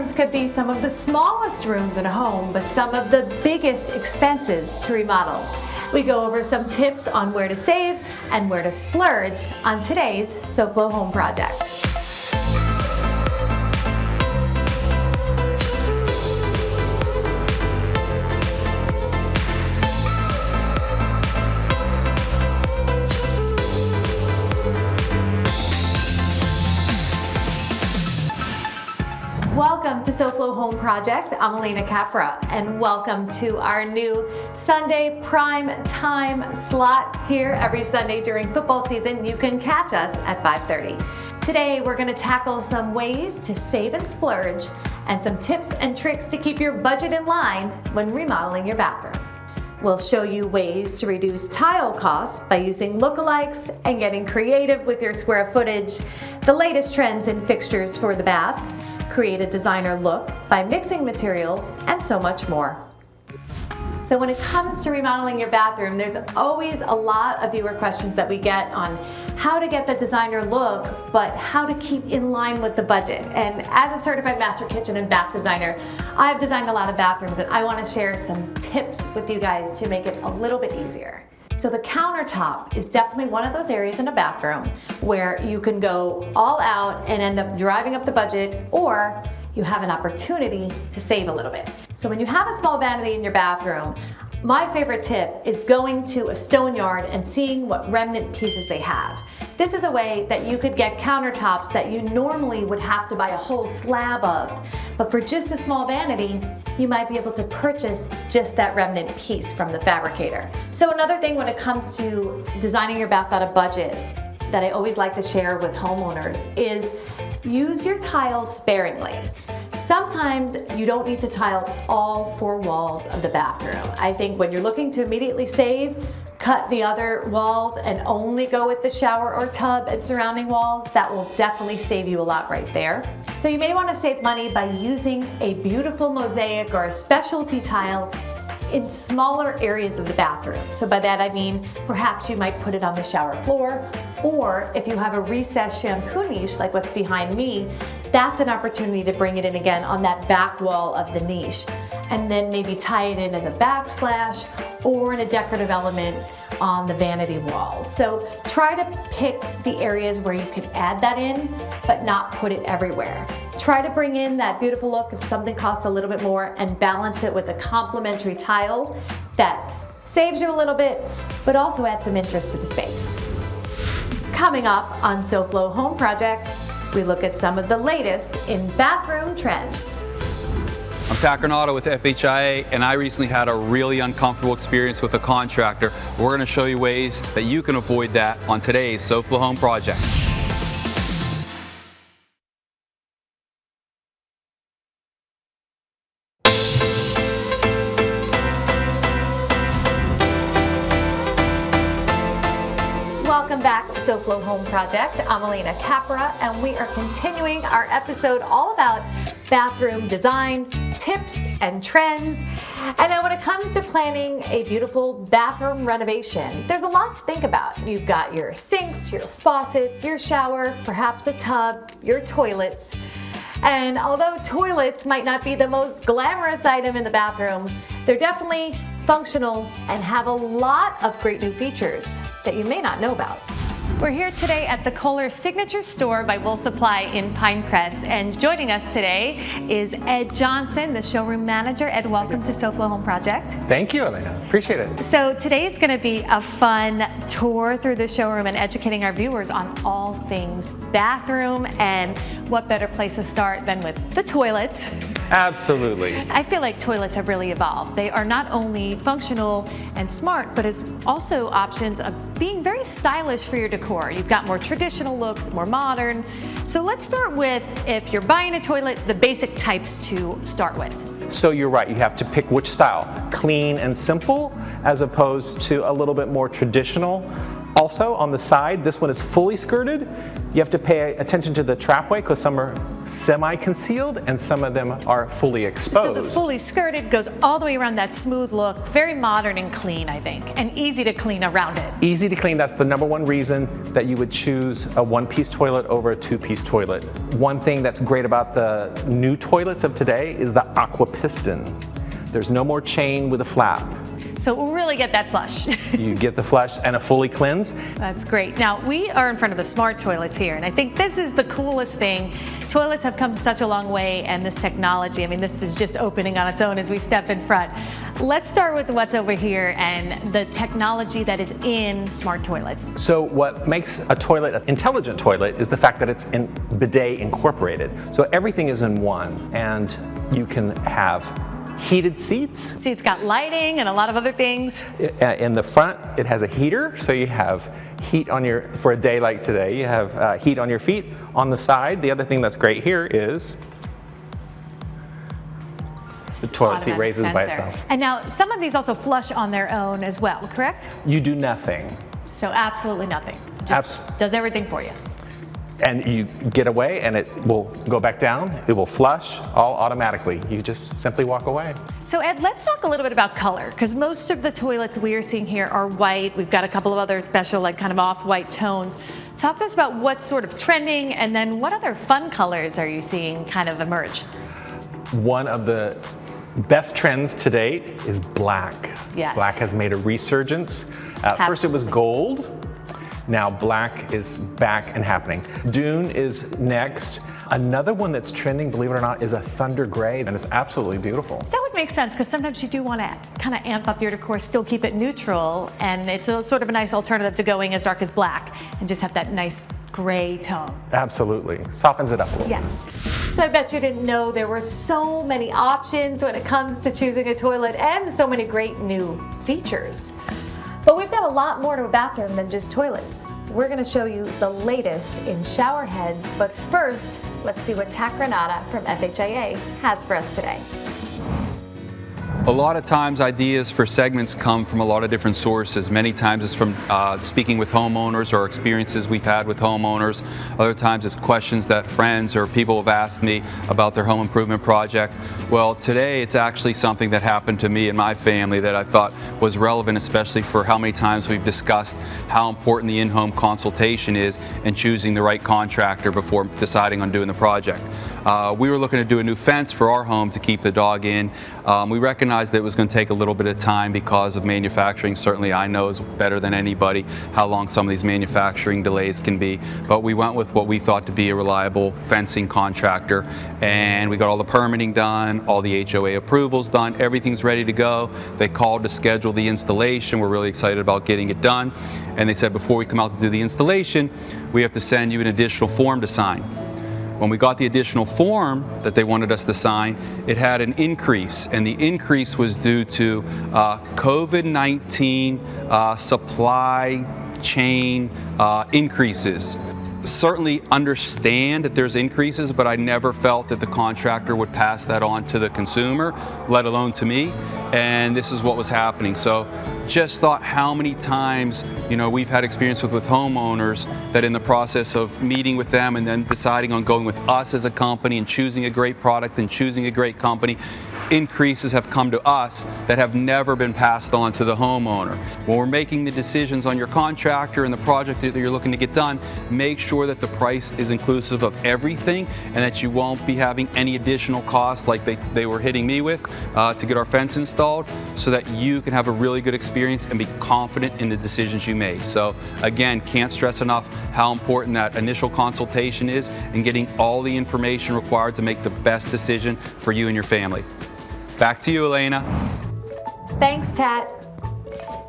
Bathrooms could be some of the smallest rooms in a home, but some of the biggest expenses to remodel. We go over some tips on where to save and where to splurge on today's SoFlo Home Project. Welcome to SoFlo Home Project. I'm Alena Capra, and welcome to our new Sunday prime time slot here every Sunday during football season. You can catch us at 5:30. Today, we're going to tackle some ways to save and splurge and some tips and tricks to keep your budget in line when remodeling your bathroom. We'll show you ways to reduce tile costs by using lookalikes and getting creative with your square footage, the latest trends in fixtures for the bath, create a designer look by mixing materials, and so much more. So when it comes to remodeling your bathroom, there's always a lot of viewer questions that we get on how to get the designer look, but how to keep in line with the budget. And as a certified master kitchen and bath designer, I've designed a lot of bathrooms, and I want to share some tips with you guys to make it a little bit easier. So the countertop is definitely one of those areas in a bathroom where you can go all out and end up driving up the budget, or you have an opportunity to save a little bit. So when you have a small vanity in your bathroom, my favorite tip is going to a stone yard and seeing what remnant pieces they have. This is a way that you could get countertops that you normally would have to buy a whole slab of, but for just a small vanity, you might be able to purchase just that remnant piece from the fabricator. So another thing when it comes to designing your bath at a budget that I always like to share with homeowners is use your tiles sparingly. Sometimes you don't need to tile all 4 walls of the bathroom. I think when you're looking to immediately save, cut the other walls and only go with the shower or tub and surrounding walls. That will definitely save you a lot right there. So you may want to save money by using a beautiful mosaic or a specialty tile in smaller areas of the bathroom. So by that I mean perhaps you might put it on the shower floor, or if you have a recessed shampoo niche like what's behind me, that's an opportunity to bring it in again on that back wall of the niche, and then maybe tie it in as a backsplash or in a decorative element on the vanity walls. So try to pick the areas where you can add that in, but not put it everywhere. Try to bring in that beautiful look if something costs a little bit more, and balance it with a complementary tile that saves you a little bit, but also adds some interest to the space. Coming up on SoFlo Home Project, we look at some of the latest in bathroom trends. I'm Tackernauta with FHIA, and I recently had a really uncomfortable experience with a contractor. We're going to show you ways that you can avoid that on today's SoFlo Home Project. Welcome back to SoFlo Home Project. I'm Alena Capra, and we are continuing our episode all about bathroom design, tips, and trends. And now when it comes to planning a beautiful bathroom renovation, there's a lot to think about. You've got your sinks, your faucets, your shower, perhaps a tub, your toilets. And although toilets might not be the most glamorous item in the bathroom, they're definitely functional and have a lot of great new features that you may not know about. We're here today at the Kohler Signature Store by Wool Supply in Pinecrest, and joining us today is Ed Johnson, the showroom manager. Ed, welcome to SoFlo Home Project. Thank you, Alena. Appreciate it. So today is going to be a fun tour through the showroom and educating our viewers on all things bathroom, and what better place to start than with the toilets. Absolutely. I feel like toilets have really evolved. They are not only functional and smart, but as also options of being very stylish for your decor. You've got more traditional looks, more modern. So let's start with, if you're buying a toilet, the basic types to start with. So you're right, you have to pick which style. Clean and simple, as opposed to a little bit more traditional. Also, on the side, this one is fully skirted. You have to pay attention to the trapway because some are semi-concealed and some of them are fully exposed. So the fully skirted goes all the way around, that smooth look, very modern and clean, I think, and easy to clean around it. Easy to clean, that's the number one reason that you would choose a one-piece toilet over a two-piece toilet. One thing that's great about the new toilets of today is the aqua piston. There's no more chain with a flap. So we'll really get that flush. You get the flush and a fully cleansed. That's great. Now, we are in front of the smart toilets here, and I think this is the coolest thing. Toilets have come such a long way, and this technology, I mean, this is just opening on its own as we step in front. Let's start with what's over here and the technology that is in smart toilets. So what makes a toilet an intelligent toilet is the fact that it's bidet incorporated. So everything is in one, and you can have heated seats. See, it's got lighting and a lot of other things. In the front, it has a heater, so you have heat on your, for a day like today, you have heat on your feet. On the side, the other thing that's great here is the toilet seat raises by itself. And now, some of these also flush on their own as well, correct? You do nothing. So absolutely nothing. Just does everything for you. And you get away and it will go back down. It will flush all automatically. You just simply walk away. So Ed, let's talk a little bit about color, because most of the toilets we are seeing here are white. We've got a couple of other special, like kind of off-white tones. Talk to us about what's sort of trending, and then what other fun colors are you seeing kind of emerge? One of the best trends to date is black. Yes. Black has made a resurgence. First it was gold. Now black is back and happening. Dune is next. Another one that's trending, believe it or not, is a thunder gray, and it's absolutely beautiful. That would make sense, because sometimes you do want to kind of amp up your decor, still keep it neutral, and it's a sort of a nice alternative to going as dark as black and just have that nice gray tone. Absolutely. Softens it up a little. Yes. So I bet you didn't know there were so many options when it comes to choosing a toilet, and so many great new features. But we've got a lot more to a bathroom than just toilets. We're going to show you the latest in shower heads, but first, let's see what Tac Renata from FHIA has for us today. A lot of times ideas for segments come from a lot of different sources. Many times it's from speaking with homeowners or experiences we've had with homeowners. Other times it's questions that friends or people have asked me about their home improvement project. Well, today it's actually something that happened to me and my family that I thought was relevant, especially for how many times we've discussed how important the in-home consultation is in choosing the right contractor before deciding on doing the project. We were looking to do a new fence for our home to keep the dog in. We recognized that it was going to take a little bit of time because of manufacturing. Certainly I know is better than anybody how long some of these manufacturing delays can be. But we went with what we thought to be a reliable fencing contractor, and we got all the permitting done, all the HOA approvals done, everything's ready to go. They called to schedule the installation. We're really excited about getting it done. And they said before we come out to do the installation, we have to send you an additional form to sign. When we got the additional form that they wanted us to sign, it had an increase, and the increase was due to COVID-19 supply chain increases. Certainly understand that there's increases, but I never felt that the contractor would pass that on to the consumer, let alone to me, and this is what was happening. So just thought how many times, we've had experience with homeowners that in the process of meeting with them and then deciding on going with us as a company and choosing a great product and choosing a great company, increases have come to us that have never been passed on to the homeowner. When we're making the decisions on your contractor and the project that you're looking to get done, make sure that the price is inclusive of everything and that you won't be having any additional costs like they were hitting me with to get our fence installed, so that you can have a really good experience and be confident in the decisions you made. So again, can't stress enough how important that initial consultation is and getting all the information required to make the best decision for you and your family. Back to you, Alena. Thanks, Tat.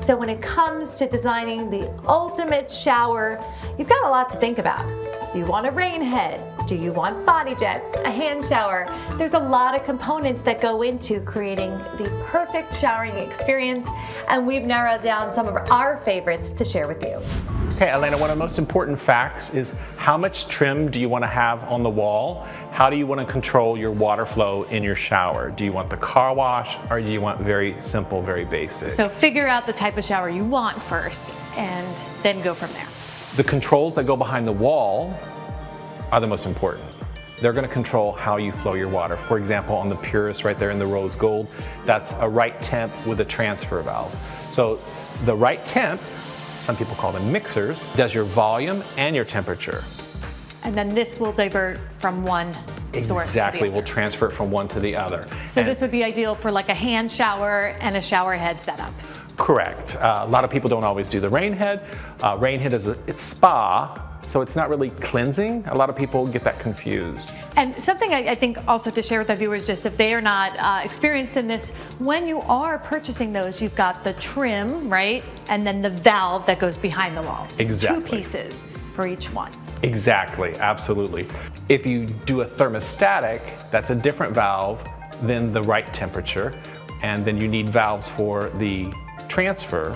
So when it comes to designing the ultimate shower, you've got a lot to think about. Do you want a rain head? Do you want body jets, a hand shower? There's a lot of components that go into creating the perfect showering experience, and we've narrowed down some of our favorites to share with you. Okay, Alena, one of the most important facts is how much trim do you want to have on the wall? How do you want to control your water flow in your shower? Do you want the car wash, or do you want very simple, very basic? So figure out the type of shower you want first and then go from there. The controls that go behind the wall are the most important. They're going to control how you flow your water. For example, on the Purist right there in the rose gold, that's a right temp with a transfer valve. So the right temp, some people call them mixers, does your volume and your temperature. And then this will divert from one source to the Exactly, other. we'll transfer it from one to the other. So And this would be ideal for like a hand shower and a shower head setup. correct. A lot of people don't always do the rain head. Rain head it's spa, so it's not really cleansing. A lot of people get that confused. And something I think also to share with our viewers, just if they are not experienced in this, when you are purchasing those, you've got the trim, right? And then the valve that goes behind the wall. So it's Exactly. 2 pieces for each one. Exactly, absolutely. If you do a thermostatic, that's a different valve than the right temperature. And then you need valves for the transfer,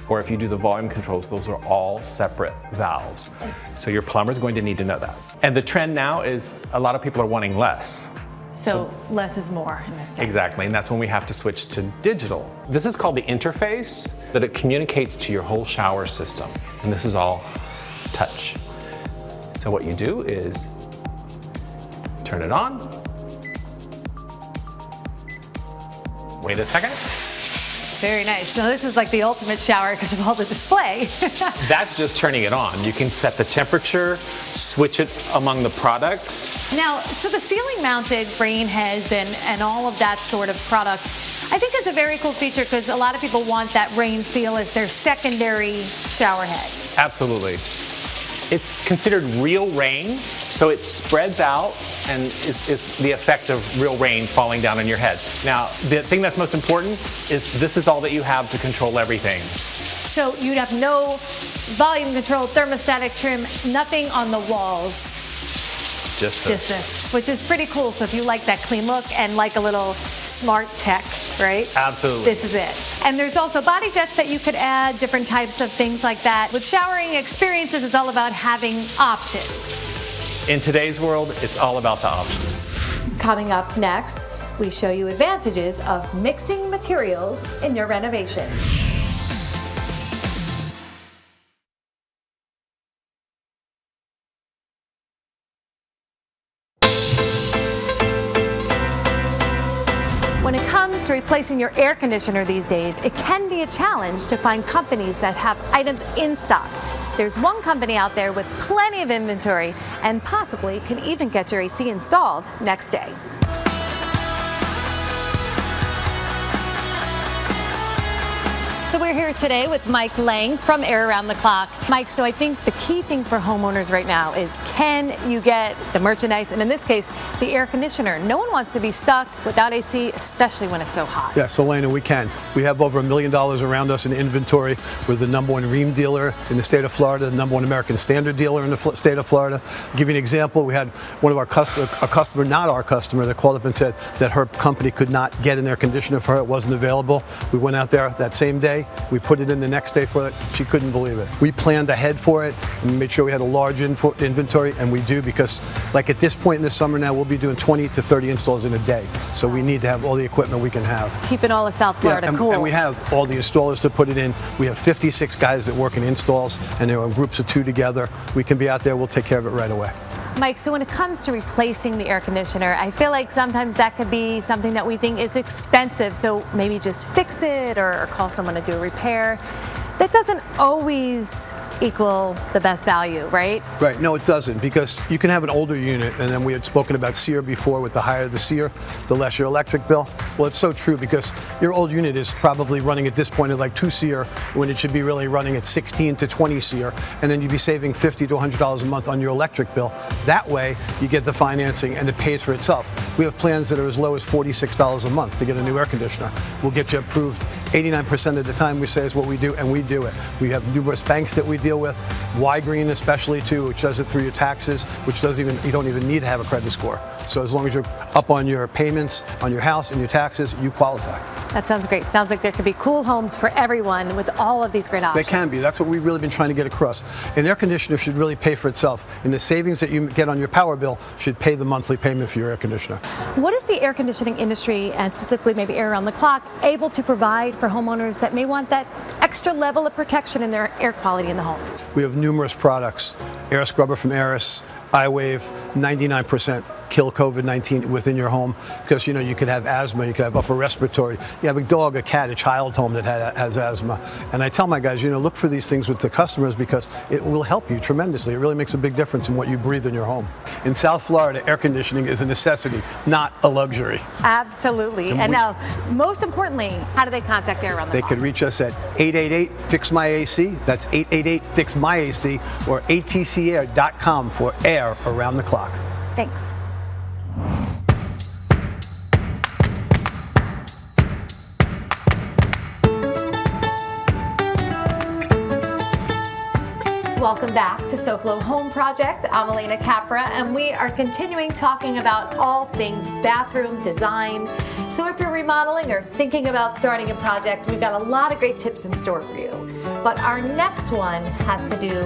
or if you do the volume controls, those are all separate valves. So your plumber is going to need to know that. And the trend now is a lot of people are wanting less. So less is more in this sense. Exactly, and that's when we have to switch to digital. This is called the interface, that it communicates to your whole shower system. And this is all touch. So what you do is turn it on. Wait a second. Very nice. Now this is like the ultimate shower because of all the display. That's just turning it on. You can set the temperature, switch it among the products. Now, so the ceiling mounted rain heads and all of that sort of product, I think is a very cool feature because a lot of people want that rain feel as their secondary shower head. Absolutely. It's considered real rain, so it spreads out and is the effect of real rain falling down on your head. Now, the thing that's most important is this is all that you have to control everything. So you'd have no volume control, thermostatic trim, nothing on the walls. Just This, which is pretty cool. So if you like that clean look and like a little smart tech, right? Absolutely. This is it. And there's also body jets that you could add, different types of things like that. With showering experiences, it's all about having options. In today's world, it's all about the options. Coming up next, we show you advantages of mixing materials in your renovation. When it comes to replacing your air conditioner these days, it can be a challenge to find companies that have items in stock. There's one company out there with plenty of inventory and possibly can even get your AC installed next day. So we're here today with Mike Lang from Air Around the Clock. Mike, so I think the key thing for homeowners right now is, can you get the merchandise, and in this case, the air conditioner? No one wants to be stuck without AC, especially when it's so hot. Yes, Elena, we can. We have over $1 million around us in inventory. We're the #1 Rheem dealer in the state of Florida, the #1 American Standard dealer in the state of Florida. I'll give you an example. We had one of our a customer, not our customer, that called up and said that her company could not get an air conditioner for her. It wasn't available. We went out there that same day. We put it in the next day for her. She couldn't believe it. We planned ahead for it and made sure we had a large inventory, and we do, because like at this point in the summer now, we'll be doing 20 to 30 installs in a day. So we need to have all the equipment we can have. Keeping all of South Florida cool. And we have all the installers to put it in. We have 56 guys that work in installs, and they're in groups of 2 together. We can be out there. We'll take care of it right away. Mike, so when it comes to replacing the air conditioner, I feel like sometimes that could be something that we think is expensive, so maybe just fix it or call someone to do a repair. That doesn't always equal the best value, right? Right, no it doesn't, because you can have an older unit, and then we had spoken about SEER before. With the higher the SEER, the less your electric bill. Well, it's so true, because your old unit is probably running at this point at like 2 SEER when it should be really running at 16 to 20 SEER, and then you'd be saving $50 to $100 a month on your electric bill. That way you get the financing and it pays for itself. We have plans that are as low as $46 a month to get a new air conditioner. We'll get you approved 89% of the time, we say, is what we do, and we do it. We have numerous banks that we deal with, Y-Green especially too, which does it through your taxes, which you don't even need to have a credit score. So as long as you're up on your payments on your house and your taxes, you qualify. That sounds great. Sounds like there could be cool homes for everyone with all of these great options. They can be. That's what we've really been trying to get across. An air conditioner should really pay for itself, and the savings that you get on your power bill should pay the monthly payment for your air conditioner. What is the air conditioning industry, and specifically maybe air around the clock, able to provide for homeowners that may want that extra level of protection in their air quality in the homes? We have numerous products. Air scrubber from Aris, iWave, 99% kill COVID-19 within your home, because you could have asthma, you could have upper respiratory, you have a dog, a cat, a child home that has asthma. And I tell my guys, look for these things with the customers because it will help you tremendously. It really makes a big difference in what you breathe in your home. In South Florida, air conditioning is a necessity, not a luxury. Absolutely. And now, most importantly, how do they contact Air Around the Clock? They could reach us at 888-FIX-MY-AC, that's 888-FIX-MY-AC, or atcair.com for Air Around the Clock. Thanks. Welcome back to SoFlo Home Project. I'm Alena Capra, and we are continuing talking about all things bathroom design. So if you're remodeling or thinking about starting a project, we've got a lot of great tips in store for you. But our next one has to do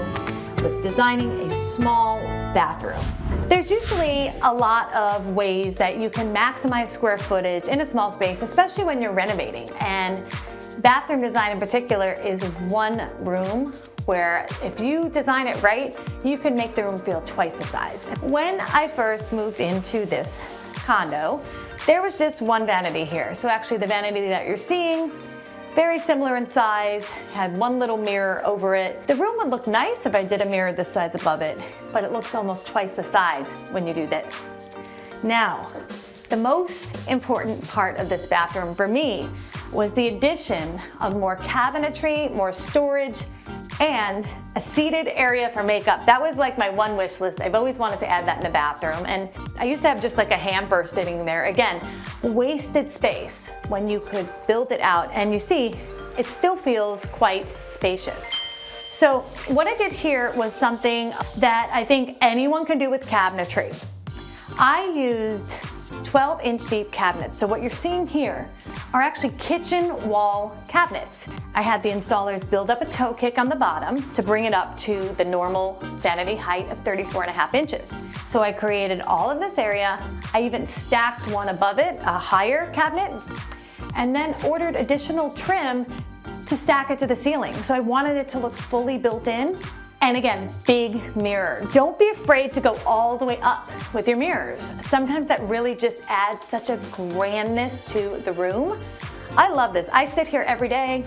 with designing a small bathroom. There's usually a lot of ways that you can maximize square footage in a small space, especially when you're renovating. And bathroom design in particular is one room where if you design it right, you can make the room feel twice the size. When I first moved into this condo, there was just one vanity here. So actually the vanity that you're seeing, very similar in size, had one little mirror over it. The room would look nice if I did a mirror this size above it, but it looks almost twice the size when you do this. Now, the most important part of this bathroom for me was the addition of more cabinetry, more storage, and a seated area for makeup. That was like my one wish list. I've always wanted to add that in the bathroom. And I used to have just like a hamper sitting there. Again, wasted space when you could build it out. And you see, it still feels quite spacious. So what I did here was something that I think anyone can do with cabinetry. I used 12-inch deep cabinets. So what you're seeing here are actually kitchen wall cabinets. I had the installers build up a toe kick on the bottom to bring it up to the normal vanity height of 34.5 inches. So I created all of this area. I even stacked one above it, a higher cabinet, and then ordered additional trim to stack it to the ceiling. So I wanted it to look fully built in. And again, big mirror. Don't be afraid to go all the way up with your mirrors. Sometimes that really just adds such a grandness to the room. I love this. I sit here every day.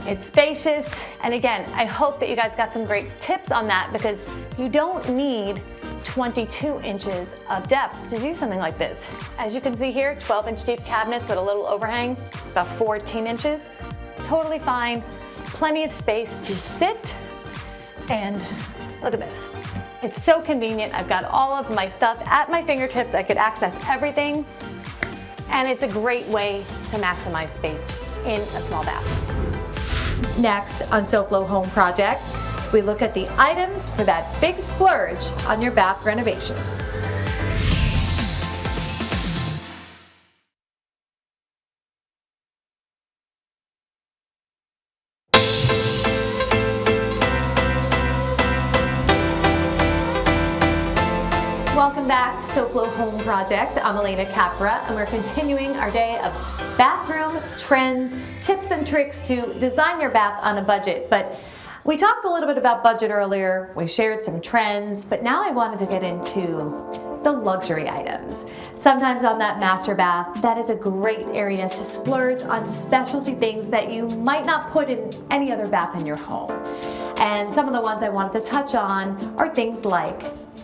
It's spacious. And again, I hope that you guys got some great tips on that, because you don't need 22 inches of depth to do something like this. As you can see here, 12-inch deep cabinets with a little overhang, about 14 inches. Totally fine. Plenty of space to sit, and look at this. It's so convenient. I've got all of my stuff at my fingertips. I could access everything, and it's a great way to maximize space in a small bath. Next on SoFlo Home Project, we look at the items for that big splurge on your bath renovation. Welcome back to SoFlo Home Project. I'm Alena Capra, and we're continuing our day of bathroom trends, tips and tricks to design your bath on a budget. But we talked a little bit about budget earlier, we shared some trends, but now I wanted to get into the luxury items. Sometimes on that master bath, that is a great area to splurge on specialty things that you might not put in any other bath in your home. And some of the ones I wanted to touch on are things like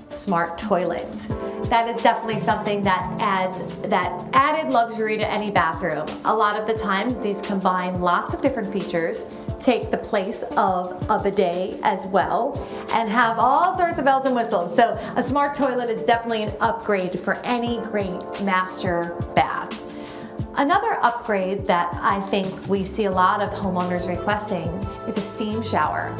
smart toilets. That is definitely something that adds that added luxury to any bathroom. A lot of the times these combine lots of different features, take the place of a bidet as well, and have all sorts of bells and whistles. So a smart toilet is definitely an upgrade for any great master bath. Another upgrade that I think we see a lot of homeowners requesting is a steam shower.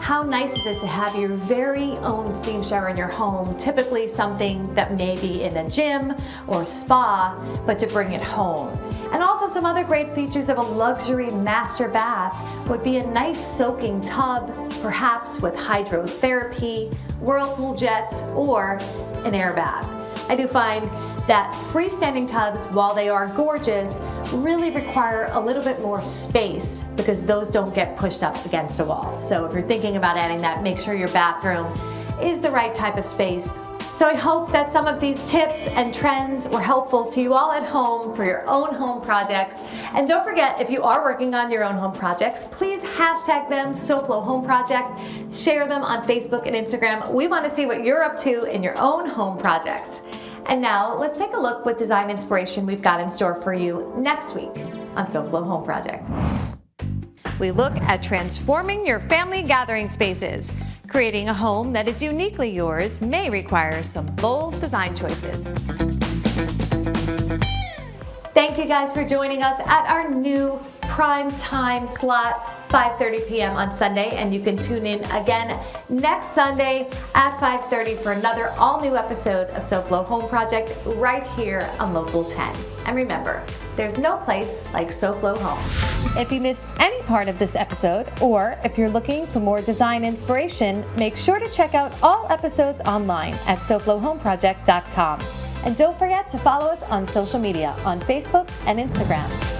How nice is it to have your very own steam shower in your home, typically something that may be in a gym or spa, but to bring it home. And also some other great features of a luxury master bath would be a nice soaking tub, perhaps with hydrotherapy, whirlpool jets, or an air bath. I do find that freestanding tubs, while they are gorgeous, really require a little bit more space because those don't get pushed up against a wall. So if you're thinking about adding that, make sure your bathroom is the right type of space. So I hope that some of these tips and trends were helpful to you all at home for your own home projects. And don't forget, if you are working on your own home projects, please hashtag them SoFlo Home Project. Share them on Facebook and Instagram. We want to see what you're up to in your own home projects. And now let's take a look what design inspiration we've got in store for you next week on SoFlo Home Project. We look at transforming your family gathering spaces. Creating a home that is uniquely yours may require some bold design choices. Thank you guys for joining us at our new prime time slot, 5:30 p.m. on Sunday, and you can tune in again next Sunday at 5:30 for another all-new episode of SoFlo Home Project right here on Local 10. And remember, there's no place like SoFlo Home. If you missed any part of this episode, or if you're looking for more design inspiration, make sure to check out all episodes online at SoFloHomeProject.com. And don't forget to follow us on social media on Facebook and Instagram.